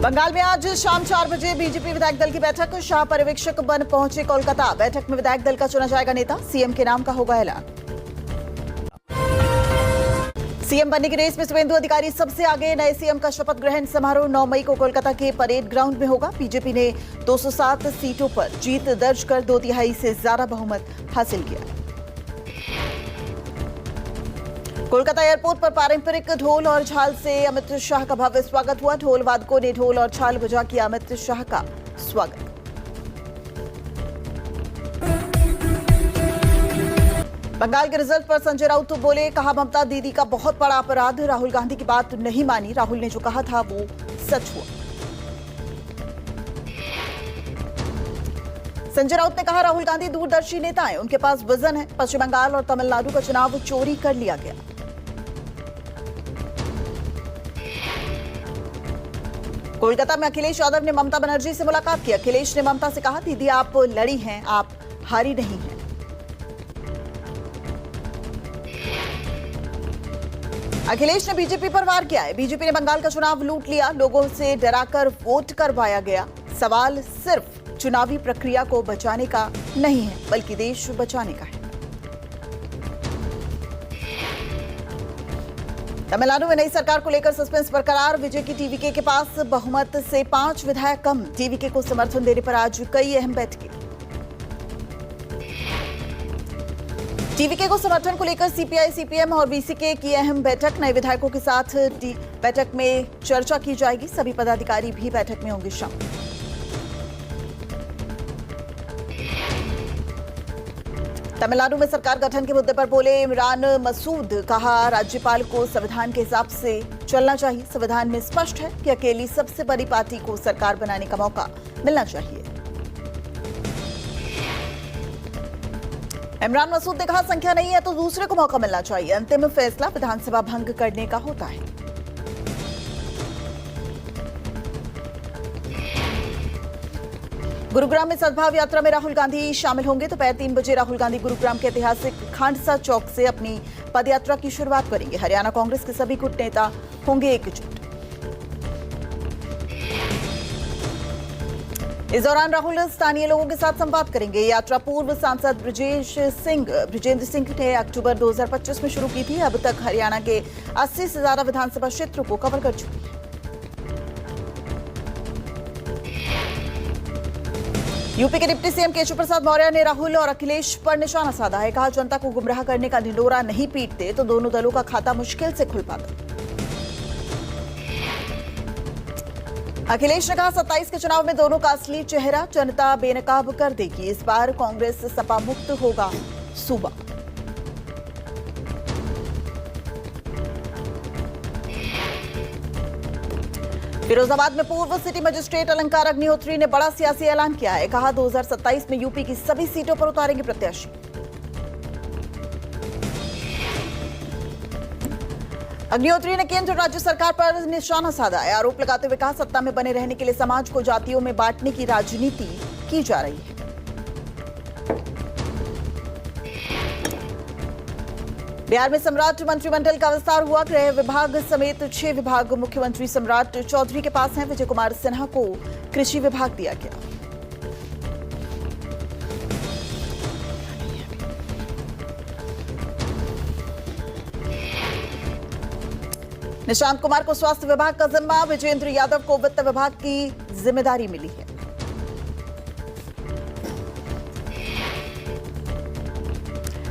बंगाल में आज शाम 4 बजे बीजेपी विधायक दल की बैठक। शाह पर्यवेक्षक बन पहुंचे कोलकाता। बैठक में विधायक दल का चुना जाएगा नेता। सीएम के नाम का होगा ऐलान। सीएम बनने की रेस में शुभेंदु अधिकारी सबसे आगे। नए सीएम का शपथ ग्रहण समारोह 9 मई को कोलकाता के परेड ग्राउंड में होगा। बीजेपी ने 207 सीटों पर जीत दर्ज कर 2/3 से ज्यादा बहुमत हासिल किया। कोलकाता एयरपोर्ट पर पारंपरिक ढोल और झाल से अमित शाह का भव्य स्वागत हुआ। ढोल वादकों ने ढोल और झाल बजा किया अमित शाह का स्वागत। बंगाल के रिजल्ट पर संजय राउत तो बोले, कहा ममता दीदी का बहुत बड़ा अपराध। राहुल गांधी की बात नहीं मानी। राहुल ने जो कहा था वो सच हुआ। संजय राउत ने कहा, राहुल गांधी दूरदर्शी नेता हैं, उनके पास विजन है। पश्चिम बंगाल और तमिलनाडु का चुनाव चोरी कर लिया गया। कोलकाता में अखिलेश यादव ने ममता बनर्जी से मुलाकात की। अखिलेश ने ममता से कहा, दीदी आप लड़ी हैं, आप हारी नहीं हैं। अखिलेश ने बीजेपी पर वार किया है। बीजेपी ने बंगाल का चुनाव लूट लिया। लोगों से डराकर वोट करवाया गया। सवाल सिर्फ चुनावी प्रक्रिया को बचाने का नहीं है, बल्कि देश बचाने का है। तमिलनाडु में नई सरकार को लेकर सस्पेंस बरकरार। विजय की टीवीके के पास बहुमत से 5 विधायक कम। टीवीके को समर्थन देने पर आज कई अहम बैठकें। टीवीके को समर्थन को लेकर सीपीआई, सीपीएम और बीसीके की अहम बैठक। नए विधायकों के साथ बैठक में चर्चा की जाएगी। सभी पदाधिकारी भी बैठक में होंगे शामिल। तमिलनाडु में सरकार गठन के मुद्दे पर बोले इमरान मसूद। कहा, राज्यपाल को संविधान के हिसाब से चलना चाहिए। संविधान में स्पष्ट है कि अकेली सबसे बड़ी पार्टी को सरकार बनाने का मौका मिलना चाहिए। इमरान मसूद ने कहा, संख्या नहीं है तो दूसरे को मौका मिलना चाहिए। अंतिम फैसला विधानसभा भंग करने का होता है। गुरुग्राम में सद्भाव यात्रा में राहुल गांधी शामिल होंगे। दोपहर 3 बजे राहुल गांधी गुरुग्राम के ऐतिहासिक खांडसा चौक से अपनी पदयात्रा की शुरुआत करेंगे। हरियाणा कांग्रेस के सभी गुट नेता होंगे एकजुट। इस दौरान राहुल स्थानीय लोगों के साथ संवाद करेंगे। यात्रा पूर्व सांसद ब्रिजेंद्र सिंह ने अक्टूबर 2025 में शुरू की थी। अब तक हरियाणा के 80 से ज्यादा विधानसभा क्षेत्रों को कवर कर चुकी है। यूपी के डिप्टी सीएम केशव प्रसाद मौर्य ने राहुल और अखिलेश पर निशाना साधा है। कहा, जनता को गुमराह करने का ढिंढोरा नहीं पीटते तो दोनों दलों का खाता मुश्किल से खुल पाता। अखिलेश ने कहा, 27 के चुनाव में दोनों का असली चेहरा जनता बेनकाब कर देगी। इस बार कांग्रेस सपा मुक्त होगा सूबा। फिरोजाबाद में पूर्व सिटी मजिस्ट्रेट अलंकार अग्निहोत्री ने बड़ा सियासी ऐलान किया है। कहा, 2027 में यूपी की सभी सीटों पर उतारेंगे प्रत्याशी। अग्निहोत्री ने केंद्र राज्य सरकार पर निशाना साधा है। आरोप लगाते हुए कहा, सत्ता में बने रहने के लिए समाज को जातियों में बांटने की राजनीति की जा रही है। बिहार में सम्राट मंत्रिमंडल का विस्तार हुआ। गृह विभाग समेत 6 विभाग मुख्यमंत्री सम्राट चौधरी के पास हैं। विजय कुमार सिन्हा को कृषि विभाग दिया गया। निशांत कुमार को स्वास्थ्य विभाग का जिम्मा। विजेंद्र यादव को वित्त विभाग की जिम्मेदारी मिली है।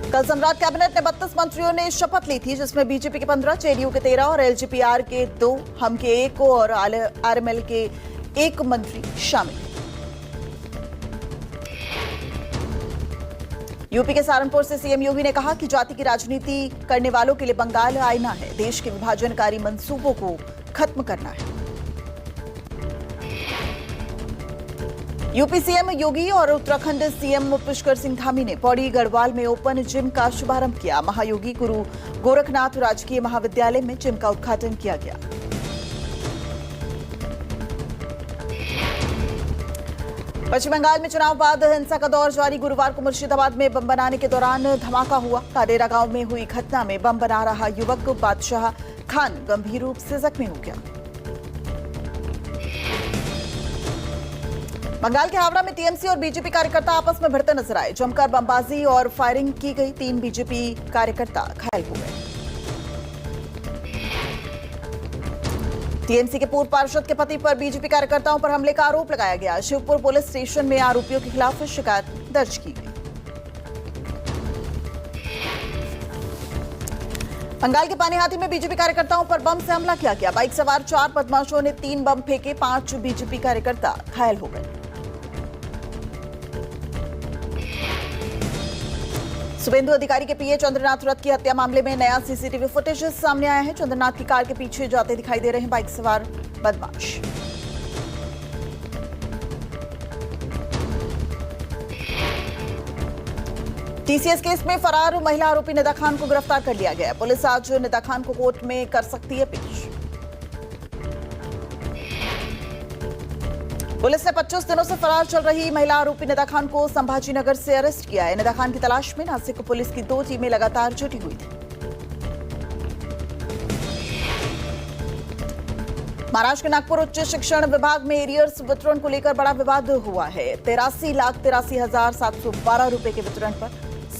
कल सम्राट कैबिनेट ने 32 मंत्रियों ने शपथ ली थी, जिसमें बीजेपी के 15, जेडीयू के 13 और एलजेपीआर के 2, हम के 1 और आरएमएल के 1 मंत्री शामिल हैं। यूपी के सहारनपुर से सीएम योगी ने कहा कि जाति की राजनीति करने वालों के लिए बंगाल आईना है। देश के विभाजनकारी मंसूबों को खत्म करना है। यूपी सीएम योगी और उत्तराखंड सीएम पुष्कर सिंह धामी ने पौड़ी गढ़वाल में ओपन जिम का शुभारंभ किया। महायोगी गुरु गोरखनाथ राजकीय महाविद्यालय में जिम का उद्घाटन किया गया। पश्चिम बंगाल में चुनाव बाद हिंसा का दौर जारी। गुरुवार को मुर्शिदाबाद में बम बनाने के दौरान धमाका हुआ। काडेरा गांव में हुई घटना में बम बना रहा युवक बादशाह खान गंभीर रूप से जख्मी हो गया। बंगाल के हावड़ा में टीएमसी और बीजेपी कार्यकर्ता आपस में भिड़ते नजर आए। जमकर बमबाजी और फायरिंग की गई। 3 बीजेपी कार्यकर्ता घायल हो गए। टीएमसी के पूर्व पार्षद के पति पर बीजेपी कार्यकर्ताओं पर हमले का आरोप लगाया गया। शिवपुर पुलिस स्टेशन में आरोपियों के खिलाफ शिकायत दर्ज की गई। बंगाल के पानीहाटी में बीजेपी कार्यकर्ताओं पर बम से हमला किया गया। बाइक सवार 4 बदमाशों ने 3 बम फेंके। 5 बीजेपी कार्यकर्ता घायल हो गए। शुभेंदु अधिकारी के पीए चंद्रनाथ रथ की हत्या मामले में नया सीसीटीवी फुटेज सामने आया है। चंद्रनाथ की कार के पीछे जाते दिखाई दे रहे हैं बाइक सवार बदमाश। टीसीएस केस में फरार महिला आरोपी निदा खान को गिरफ्तार कर लिया गया। पुलिस आज निदा खान को कोर्ट में कर सकती है पेश। पुलिस ने 25 दिनों से फरार चल रही महिला आरोपी निदा खान को संभाजी नगर से अरेस्ट किया है। निदा खान की तलाश में नासिक पुलिस की 2 टीमें लगातार जुटी हुई थी। महाराष्ट्र के नागपुर उच्च शिक्षण विभाग में एरियर्स वितरण को लेकर बड़ा विवाद हुआ है। 83,83,712 रुपए के वितरण पर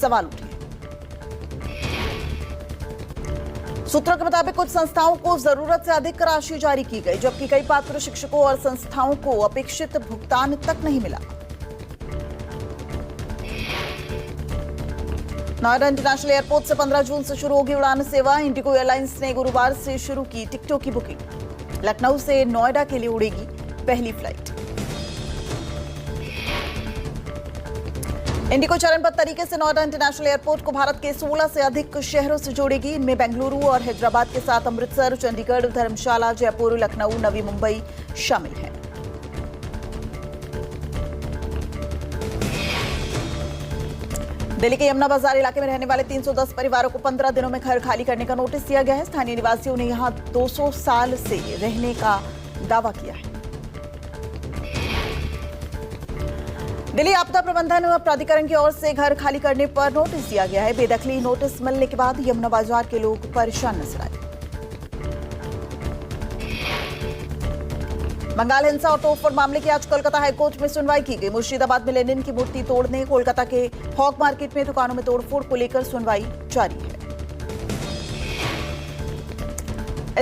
सवाल उठे। सूत्रों के मुताबिक कुछ संस्थाओं को जरूरत से अधिक राशि जारी की गई, जबकि कई पात्र शिक्षकों और संस्थाओं को अपेक्षित भुगतान तक नहीं मिला। नोएडा इंटरनेशनल एयरपोर्ट से 15 जून से शुरू होगी उड़ान सेवा। इंडिगो एयरलाइंस ने गुरुवार से शुरू की टिकटों की बुकिंग। लखनऊ से नोएडा के लिए उड़ेगी पहली फ्लाइट। इंडिगो चरणबद्ध तरीके से नोएडा इंटरनेशनल एयरपोर्ट को भारत के 16 से अधिक शहरों से जोड़ेगी। इनमें बेंगलुरु और हैदराबाद के साथ अमृतसर, चंडीगढ़, धर्मशाला, जयपुर, लखनऊ, नवी मुंबई शामिल हैं। दिल्ली के यमुना बाजार इलाके में रहने वाले 310 परिवारों को 15 दिनों में घर खाली करने का नोटिस दिया गया है। स्थानीय निवासियों ने यहां 200 साल से रहने का दावा किया है। दिल्ली आपदा प्रबंधन प्राधिकरण की ओर से घर खाली करने पर नोटिस दिया गया है। बेदखली नोटिस मिलने के बाद यमुना बाजार के लोग परेशान नजर आए। बंगाल हिंसा और तोड़फोड़ मामले की आज कोलकाता हाईकोर्ट में सुनवाई की गई। मुर्शिदाबाद में लेनिन की मूर्ति तोड़ने, कोलकाता के हॉक मार्केट में दुकानों में तोड़फोड़ को लेकर सुनवाई जारी है।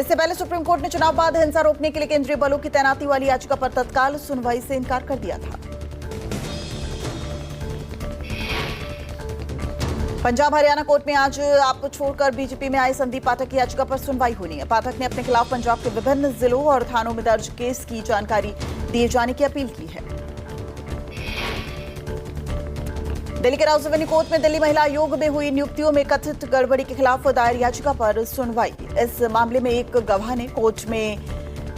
इससे पहले सुप्रीम कोर्ट ने चुनाव बाद हिंसा रोकने के लिए केंद्रीय बलों की तैनाती वाली याचिका पर तत्काल सुनवाई से इनकार कर दिया था। पंजाब हरियाणा कोर्ट में आज आप छोड़कर बीजेपी में आए संदीप पाठक की याचिका पर सुनवाई होनी है। पाठक ने अपने खिलाफ पंजाब के विभिन्न जिलों और थानों में दर्ज केस की जानकारी दिए जाने की अपील की है। दिल्ली के राउज़ कोर्ट में दिल्ली महिला आयोग में हुई नियुक्तियों में कथित गड़बड़ी के खिलाफ दायर याचिका पर सुनवाई। इस मामले में एक गवाह ने कोर्ट में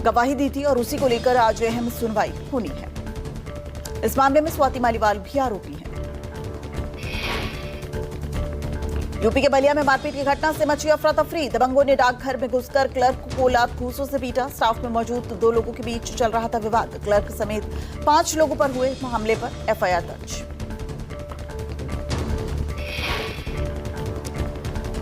गवाही दी थी और उसी को लेकर आज अहम सुनवाई होनी है। इस मामले में स्वाति मालीवाल भी आरोपी है। यूपी के बलिया में मारपीट की घटना से मची अफरा तफरी। दबंगों ने डाकघर में घुसकर क्लर्क को लात घूंसों से पीटा। स्टाफ में मौजूद 2 लोगों के बीच चल रहा था विवाद। क्लर्क समेत 5 लोगों पर हुए हमले पर एफआईआर दर्ज।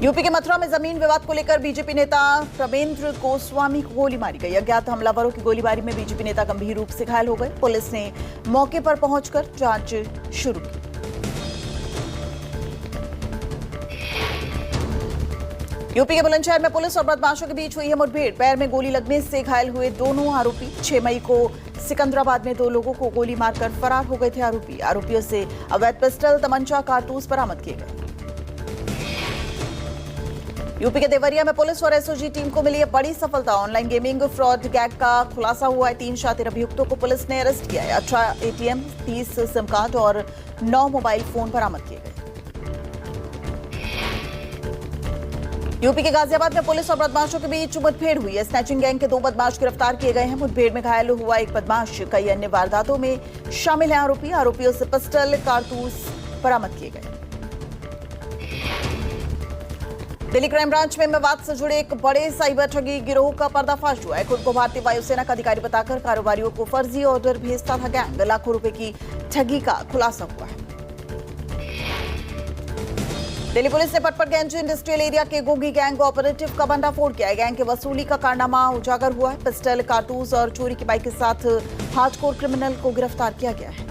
यूपी के मथुरा में जमीन विवाद को लेकर बीजेपी नेता प्रवेंद्र गोस्वामी को गोली मारी गई। अज्ञात हमलावरों की गोलीबारी में बीजेपी नेता गंभीर रूप से घायल हो गए। पुलिस ने मौके पर पहुंचकर जांच शुरू की। यूपी के बुलंदशहर में पुलिस और बदमाशों के बीच हुई है मुठभेड़। पैर में गोली लगने से घायल हुए दोनों आरोपी। 6 मई को सिकंदराबाद में 2 लोगों को गोली मारकर फरार हो गए थे आरोपी। आरोपियों से अवैध पिस्टल, तमंचा, कारतूस बरामद किए गए। यूपी के देवरिया में पुलिस और एसओजी टीम को मिली है बड़ी सफलता। ऑनलाइन गेमिंग फ्रॉड गैंग का खुलासा हुआ है। 3 शातिर अभियुक्तों को पुलिस ने अरेस्ट किया है। 18 एटीएम, 30 सिम कार्ड और 9 मोबाइल फोन बरामद किए गए। यूपी के गाजियाबाद में पुलिस और बदमाशों के बीच मुठभेड़ हुई है। स्नैचिंग गैंग के 2 बदमाश गिरफ्तार किए गए हैं। मुठभेड़ में घायल हुआ एक बदमाश कई अन्य वारदातों में शामिल है आरोपी। आरोपियों से पिस्टल, कारतूस बरामद किए गए। दिल्ली क्राइम ब्रांच में मेवात से जुड़े एक बड़े साइबर ठगी गिरोह का पर्दाफाश हुआ है। खुद को भारतीय वायुसेना का अधिकारी बताकर कारोबारियों को फर्जी ऑर्डर भेजता था गैंग। लाखों रुपए की ठगी का खुलासा हुआ है। दिल्ली पुलिस ने पटपटगंज इंडस्ट्रियल एरिया के गोगी गैंग ऑपरेटिव का भंडाफोड़ किया है। गैंग के वसूली का कारनामा उजागर हुआ है। पिस्टल, कारतूस और चोरी की बाइक के साथ हार्डकोर क्रिमिनल को गिरफ्तार किया गया है।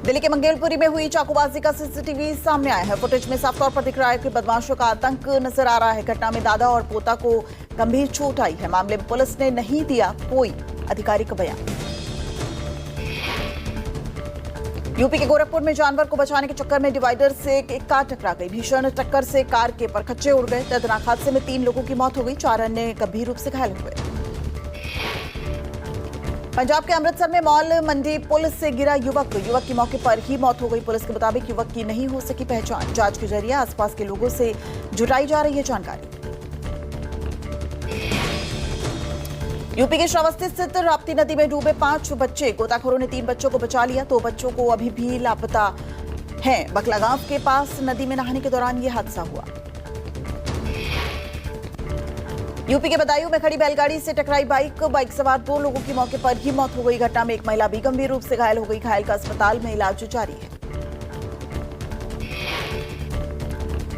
दिल्ली के मंगेलपुरी में हुई चाकूबाजी का सीसीटीवी सामने आया है। फुटेज में साफ तौर पर दिख रहा है कि बदमाशों का आतंक नजर आ रहा है। घटना में दादा और पोता को गंभीर चोट आई है। मामले में पुलिस ने नहीं दिया कोई आधिकारिक बयान। यूपी के गोरखपुर में जानवर को बचाने के चक्कर में डिवाइडर से एक कार टकरा गई। भीषण टक्कर से कार के परखच्चे उड़ गए। दर्दनाक हादसे में 3 लोगों की मौत हो गई, 4 अन्य गंभीर रूप से घायल हुए। पंजाब के अमृतसर में मॉल मंडी पुल से गिरा युवक की मौके पर ही मौत हो गई। पुलिस के मुताबिक युवक की नहीं हो सकी पहचान। जांच के जरिए आसपास के लोगों से जुटाई जा रही है जानकारी। यूपी के श्रावस्ती स्थित राप्ती नदी में डूबे 5 बच्चे। गोताखोरों ने 3 बच्चों को बचा लिया। 2 बच्चों को अभी भी लापता हैं। बकला गांव के पास नदी में नहाने के दौरान यह हादसा हुआ। यूपी के बदायूं में खड़ी बैलगाड़ी से टकराई बाइक सवार 2 लोगों की मौके पर ही मौत हो गई। घटना में एक महिला भी गंभीर रूप से घायल हो गई। घायल का अस्पताल में इलाज जारी है।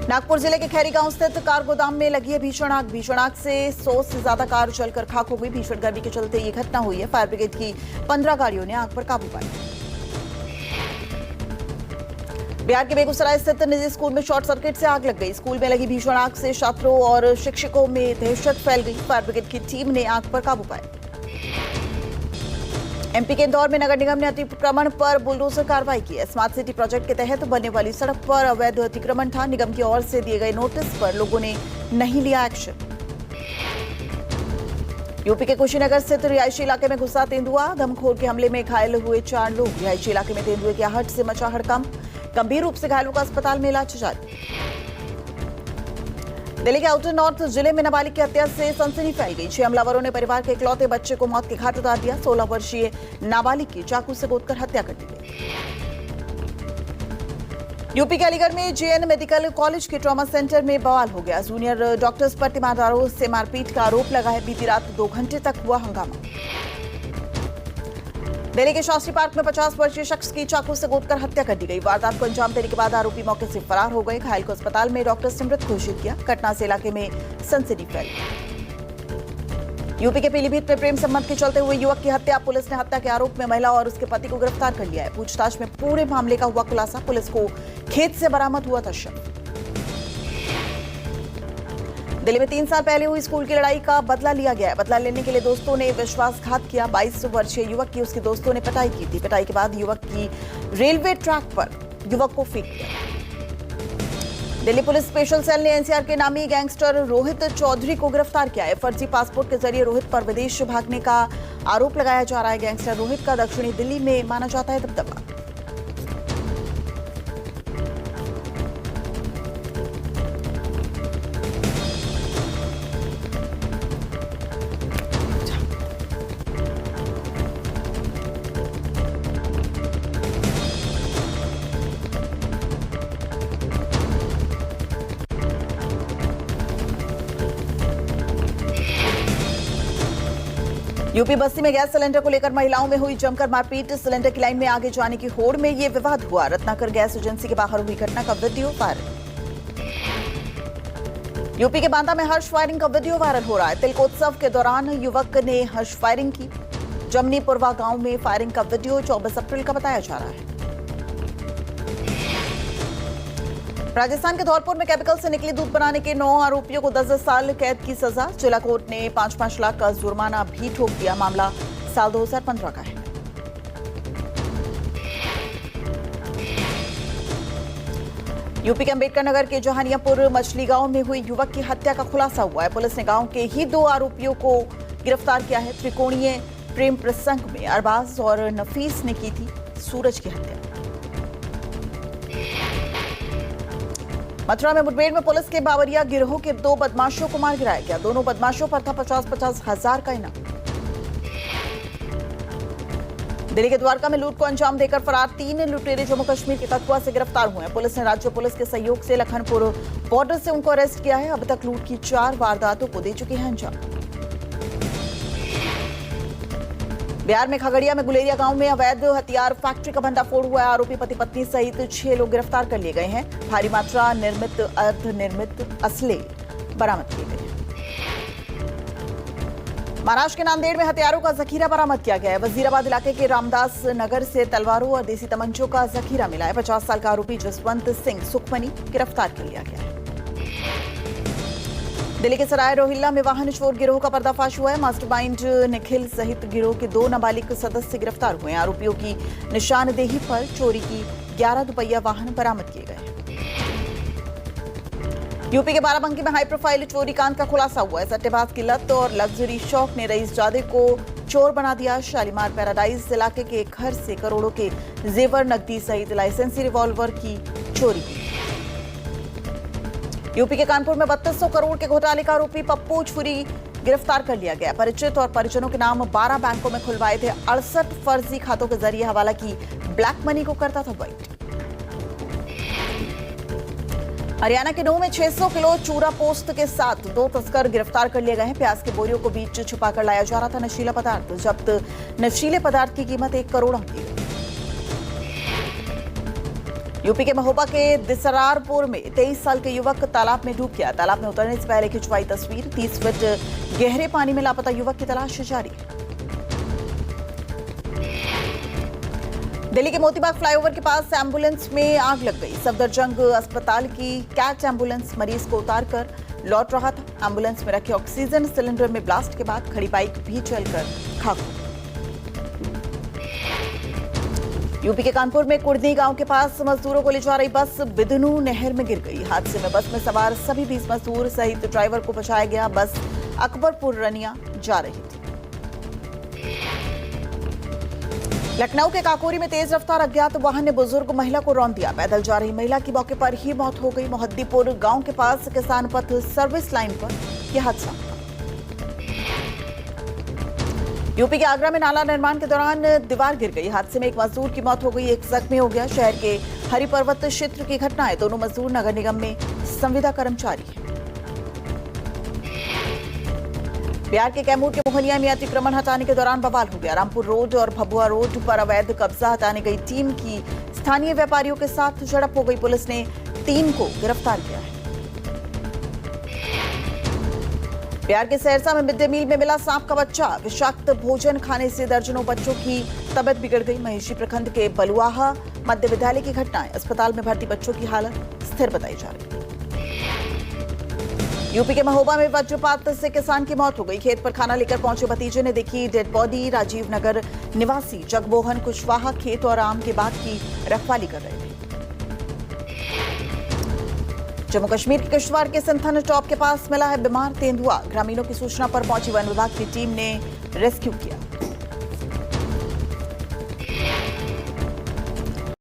नागपुर जिले के खैरी गांव स्थित कार गोदाम में लगी है भीषण आग। भीषण आग से 100 से ज्यादा कार जलकर खाक हो गई। भीषण गर्मी के चलते ये घटना हुई है। फायर ब्रिगेड की 15 गाड़ियों ने आग पर काबू पाया। बिहार के बेगूसराय स्थित निजी स्कूल में शॉर्ट सर्किट से आग लग गई। स्कूल में लगी भीषण आग से छात्रों और शिक्षकों में दहशत फैल गई। फायर ब्रिगेड की टीम ने आग पर काबू पाया। एमपी के इंदौर में नगर निगम ने अतिक्रमण पर बुलडोजर कार्रवाई की है। स्मार्ट सिटी प्रोजेक्ट के तहत बनने वाली सड़क पर अवैध अतिक्रमण था। निगम की ओर से दिए गए नोटिस पर लोगों ने नहीं लिया एक्शन। यूपी के कुशीनगर स्थित रिहायशी इलाके में घुसा तेंदुआ। दमखोर के हमले में घायल हुए 4 लोग। रिहायशी इलाके में तेंदुए की आहट से मचा हड़कंप। गंभीर रूप से घायलों का अस्पताल में इलाज जारी। दिल्ली के आउटर नॉर्थ जिले में नाबालिग की हत्या से सनसनी फैल गई। 6 हमलावरों ने परिवार के इकलौते बच्चे को मौत के घाट उतार दिया। 16 वर्षीय नाबालिग की चाकू से गोदकर हत्या कर दी गई। यूपी के अलीगढ़ में जेएन मेडिकल कॉलेज के ट्रॉमा सेंटर में बवाल हो गया। जूनियर डॉक्टर्स पर तीमारदारों से मारपीट का आरोप लगा है। बीती रात 2 घंटे तक हुआ हंगामा। दिल्ली के शास्त्री पार्क में 50 वर्षीय शख्स की चाकू से गोदकर हत्या कर दी गई। वारदात को अंजाम देने के बाद आरोपी मौके से फरार हो गए। घायल को अस्पताल में डॉक्टर्स ने मृत घोषित किया। घटना से इलाके में सनसनी फैली। यूपी के पीलीभीत में प्रेम संबंध के चलते हुए युवक की हत्या। पुलिस ने हत्या के आरोप में महिला और उसके पति को गिरफ्तार कर लिया है। पूछताछ में पूरे मामले का हुआ खुलासा। पुलिस को खेत से बरामद हुआ था शव। दिल्ली में 3 साल पहले हुई स्कूल की लड़ाई का बदला लिया गया है। बदला लेने के लिए दोस्तों ने विश्वासघात किया। 22 वर्षीय युवक की उसके दोस्तों ने पिटाई की थी। पिटाई के बाद युवक की रेलवे ट्रैक पर युवक को फेंक दिया। दिल्ली पुलिस स्पेशल सेल ने एनसीआर के नामी गैंगस्टर रोहित चौधरी को गिरफ्तार किया है। फर्जी पासपोर्ट के जरिए रोहित पर विदेश भागने का आरोप लगाया जा रहा है। गैंगस्टर रोहित का दक्षिणी दिल्ली में माना जाता है दबदबा। यूपी बस्ती में गैस सिलेंडर को लेकर महिलाओं में हुई जमकर मारपीट। सिलेंडर की लाइन में आगे जाने की होड़ में यह विवाद हुआ। रत्नाकर गैस एजेंसी के बाहर हुई घटना का वीडियो वायरल। यूपी के बांदा में हर्ष फायरिंग का वीडियो वायरल हो रहा है। तिलकोत्सव के दौरान युवक ने हर्ष फायरिंग की। जमनीपुरवा गांव में फायरिंग का वीडियो 24 अप्रैल का बताया जा रहा है। राजस्थान के धौलपुर में केमिकल से निकली दूध बनाने के 9 आरोपियों को 10 साल कैद की सजा। जिला कोर्ट ने 5-5 लाख का जुर्माना भी ठोक दिया। मामला साल 2015 का है। यूपी के अंबेडकर नगर के जहानियापुर मछली गांव में हुई युवक की हत्या का खुलासा हुआ है। पुलिस ने गांव के ही 2 आरोपियों को गिरफ्तार किया है। त्रिकोणीय प्रेम प्रसंग में अरबाज और नफीस ने की थी सूरज की हत्या। मथुरा में मुठभेड़ में पुलिस के बावरिया गिरोह के 2 बदमाशों को मार गिराया गया। दोनों बदमाशों पर था 50-50 हजार का इनाम। दिल्ली के द्वारका में लूट को अंजाम देकर फरार 3 लुटेरे जम्मू कश्मीर के कठुआ से गिरफ्तार हुए हैं। पुलिस ने राज्य पुलिस के सहयोग से लखनपुर बॉर्डर से उनको अरेस्ट किया है। अब तक लूट की 4 वारदातों को दे चुके हैं अंजाम। बिहार में खगड़िया में गुलेरिया गांव में अवैध हथियार फैक्ट्री का भंडाफोड़ हुआ है। आरोपी पति पत्नी सहित 6 लोग गिरफ्तार कर लिए गए हैं। भारी मात्रा निर्मित अर्धनिर्मित असले बरामद किए गए। महाराष्ट्र के नांदेड़ में हथियारों का जखीरा बरामद किया गया है। वजीराबाद इलाके के रामदास नगर से तलवारों और देसी तमंचों का जखीरा मिला है। 50 साल का आरोपी जसवंत सिंह सुखमनी गिरफ्तार कर लिया गया है। दिल्ली के सराय रोहिल्ला में वाहन चोर गिरोह का पर्दाफाश हुआ है। मास्टरमाइंड निखिल सहित गिरोह के 2 नाबालिग सदस्य गिरफ्तार हुए हैं। आरोपियों की निशानदेही पर चोरी की 11 दुपहिया वाहन बरामद किए गए। यूपी के बाराबंकी में हाई प्रोफाइल चोरी कांड का खुलासा हुआ है। सट्टेबाज की लत और लग्जरी शौक ने रईस जादे को चोर बना दिया। शालीमार पैराडाइज इलाके के एक घर से करोड़ों के जेवर, नकदी सहित लाइसेंसी रिवॉल्वर की चोरी की। यूपी के कानपुर में 3200 करोड़ के घोटाले का आरोपी पप्पू छुरी गिरफ्तार कर लिया गया। परिचित और परिजनों के नाम 12 बैंकों में खुलवाए थे 68 फर्जी खातों के जरिए हवाला की ब्लैक मनी को करता था वाइट। हरियाणा के नूह में 600 किलो चूरा पोस्त के साथ 2 तस्कर गिरफ्तार कर लिए गए हैं। प्याज के बोरियों को बीच छुपाकर लाया जा रहा था नशीला पदार्थ। जब्त नशीले पदार्थ की कीमत 1 करोड़ अंकी है। यूपी के महोबा के दिसरारपुर में 23 साल के युवक तालाब में डूब गया। तालाब में उतरने से पहले खिंचवाई तस्वीर। 30 फीट गहरे पानी में लापता युवक की तलाश जारी। दिल्ली के मोतीबाग फ्लाईओवर के पास एम्बुलेंस में आग लग गई। सफदरजंग अस्पताल की कैच एम्बुलेंस मरीज को उतारकर लौट रहा था। एम्बुलेंस में रखे ऑक्सीजन सिलेंडर में ब्लास्ट के बाद खड़ी बाइक भी जलकर खाक हो गई। यूपी के कानपुर में कुर्दी गांव के पास मजदूरों को ले जा रही बस बिदनू नहर में गिर गई। हादसे में बस में सवार सभी 20 मजदूर सहित ड्राइवर को बचाया गया। बस अकबरपुर रनिया जा रही थी। लखनऊ के काकोरी में तेज रफ्तार अज्ञात वाहन ने बुजुर्ग महिला को रौंद दिया। पैदल जा रही महिला की मौके पर ही मौत हो गई। मोहद्दीपुर गांव के पास किसान पथ सर्विस लाइन पर यह हादसा। यूपी के आगरा में नाला निर्माण के दौरान दीवार गिर गई। हादसे में एक मजदूर की मौत हो गई, एक जख्मी हो गया। शहर के हरि पर्वत क्षेत्र की घटना है। दोनों मजदूर नगर निगम में संविदा कर्मचारी हैं। बिहार के कैमूर के मोहनिया में अतिक्रमण हटाने के दौरान बवाल हो गया। रामपुर रोड और भभुआ रोड पर अवैध कब्जा हटाने गई टीम की स्थानीय व्यापारियों के साथ झड़प हो गई। पुलिस ने 3 को गिरफ्तार किया है। बिहार के सहरसा में मिड डे मील में मिला सांप का बच्चा। विषाक्त भोजन खाने से दर्जनों बच्चों की तबीयत बिगड़ गई। महेशी प्रखंड के बलुआहा मध्य विद्यालय की घटना है। अस्पताल में भर्ती बच्चों की हालत स्थिर बताई जा रही है। यूपी के महोबा में वज्रपात से किसान की मौत हो गई। खेत पर खाना लेकर पहुंचे भतीजे ने देखी डेड बॉडी। राजीव नगर निवासी जगमोहन कुशवाहा खेत और आम के बाग की रखवाली कर रहे थे। जम्मू कश्मीर के किश्तवाड़ के सिंथन टॉप के पास मिला है बीमार तेंदुआ। ग्रामीणों की सूचना पर पहुंची वन विभाग की टीम ने रेस्क्यू किया।